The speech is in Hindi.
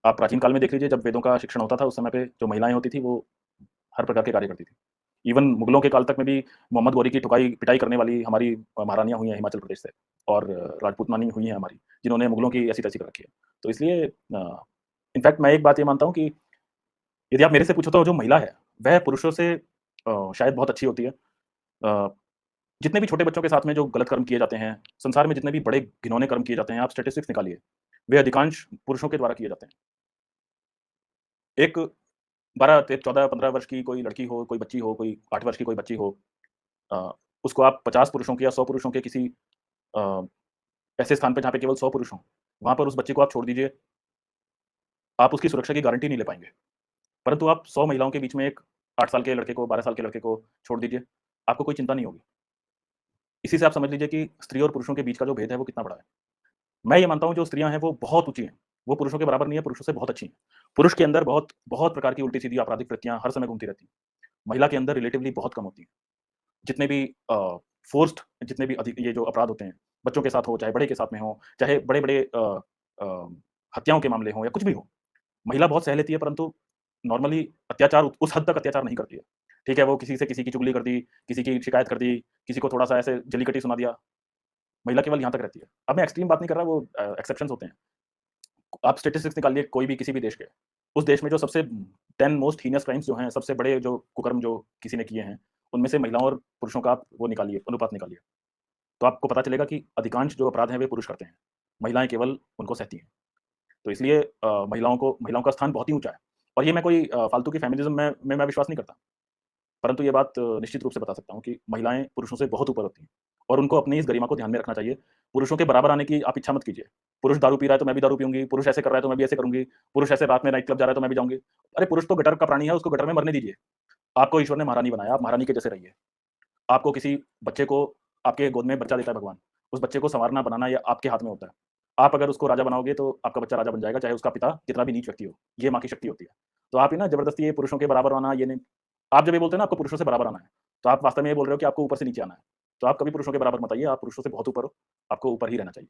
आप प्राचीन काल में देख लीजिए, जब वेदों का शिक्षण होता था, उस समय पे जो महिलाएँ होती थी, वो हर प्रकार के कार्य करती थी। इवन मुगलों के काल तक में भी मोहम्मद गौरी की पिटाई करने वाली हमारी महारानियाँ हुई हैं हिमाचल प्रदेश से, और राजपूतानी हुई हैं हमारी, जिन्होंने मुगलों की ऐसी-तैसी कर रखी है। तो इसलिए इनफैक्ट मैं एक बात ये मानता हूँ कि यदि आप मेरे से पूछो तो जो महिला है, वह पुरुषों से शायद बहुत अच्छी होती है। अ, जितने भी छोटे बच्चों के साथ में जो गलत कर्म किए जाते हैं, संसार में जितने भी बड़े घिनौने कर्म किए जाते हैं, आप स्टैटिस्टिक्स निकालिए, वे अधिकांश पुरुषों के द्वारा किए जाते हैं। एक 12 ते 14, 15 वर्ष की कोई लड़की हो, कोई बच्ची हो, कोई 8 वर्ष की कोई बच्ची हो, अ, उसको आप 50 पुरुषों के या 100 पुरुषों के किसी अ, ऐसे स्थान पे जहाँ पे केवल 100 पुरुष हों, वहाँ पर उस बच्ची को आप छोड़ दीजिए, आप उसकी सुरक्षा की गारंटी नहीं ले पाएँगे। परंतु आप 100 महिलाओं के बीच में एक 8 साल के लड़के को, 12 साल के लड़के को छोड़ दीजिए, आपको कोई चिंता नहीं होगी। इसी से आप समझ लीजिए कि स्त्री और पुरुषों के बीच का जो भेद है वो कितना बड़ा है। मैं ये मानता हूँ जो स्त्रियाँ हैं वो बहुत ऊँची हैं, वो पुरुषों के बराबर नहीं है, पुरुषों से बहुत अच्छी हैं। पुरुष के अंदर बहुत बहुत प्रकार की उल्टी-सीधी आपराधिक वृत्तियाँ हर समय घूमती रहती हैं। महिला के अंदर रिलेटिवली बहुत कम होती हैं। जितने भी फ़ोर्स्ड जितने भी अधिक ये जो अपराध होते हैं, बच्चों के साथ हो, चाहे बड़े के साथ में हो, चाहे बड़े-बड़े अ, हत्याओं के मामले हों या कुछ भी हो, महिला बहुत सह लेती है, परंतु नॉर्मली अत्याचार उस हद तक अत्याचार नहीं करती है। ठीक है, वो किसी से किसी की चुगली कर दी, किसी की शिकायत कर दी, किसी को थोड़ा-सा ऐसे जलीकटी सुना दिया, महिला केवल यहाँ तक रहती है। अब मैं एक्सट्रीम बात नहीं कर रहा, वो एक्सेप्शंस होते हैं। आप स्टैटिस्टिक्स निकालिए कोई भी किसी भी देश के, उस देश में जो सबसे 10 मोस्ट हीनियस क्राइम्स जो हैं, सबसे बड़े जो कुकर्म जो किसी ने किए हैं, उनमें से महिलाओं और पुरुषों का आप वो निकालिए, अनुपात निकालिए। तो आपको पता चलेगा कि अधिकांश जो अपराध हैं, वे पुरुष करते हैं। महिलाएँ केवल उनको सहती हैं। तो इसलिए महिलाओं का स्थान बहुत ही ऊँचा है। और ये मैं कोई फालतू की फेमिनिज़्म में मैं विश्वास नहीं करता। परंतु ये बात निश्चित रूप से बता सकता हूँ कि महिलाएँ पुरुषों से बहुत ऊपर होती हैं और उनको अपनी इस गरिमा को ध्यान में रखना चाहिए। पुरुषों के बराबर आने की आप इच्छा मत कीजिए। पुरुष दारू पी रहा है तो मैं भी दारू पीऊँगी, पुरुष ऐसे कर रहा है तो मैं भी ऐसे करूँगी, पुरुष ऐसे रात में नाइट क्लब जा रहा है तो मैं भी जाऊँगी। अरे पुरुष तो गटर का प्राणी है, उसको गटर में मरने दीजिए। आपको ईश्वर ने महारानी बनाया, आप महारानी के जैसे रहिए। आपको किसी बच्चे को आपके गोद में बच्चा देता है भगवान, उस बच्चे को सँवारना बनाना ये आपके हाथ में होता है। आप अगर उसको राजा बनाओगे तो आपका बच्चा राजा बन जाएगा, चाहे उसका पिता कितना भी नीच व्यक्ति हो। ये माँ की शक्ति होती है। तो आप ये ना ज़बरदस्ती ये पुरुषों के बराबर आना ये नहीं, आप जब ये बोलते हैं ना आपको पुरुषों से बराबर आना है, तो आप वास्तव में ये बोल रहे हो कि आपको ऊपर से नीचे आना है। तो आप कभी पुरुषों के बराबर मत आइए, आप पुरुषों से बहुत ऊपर हो, आपको ऊपर ही रहना चाहिए।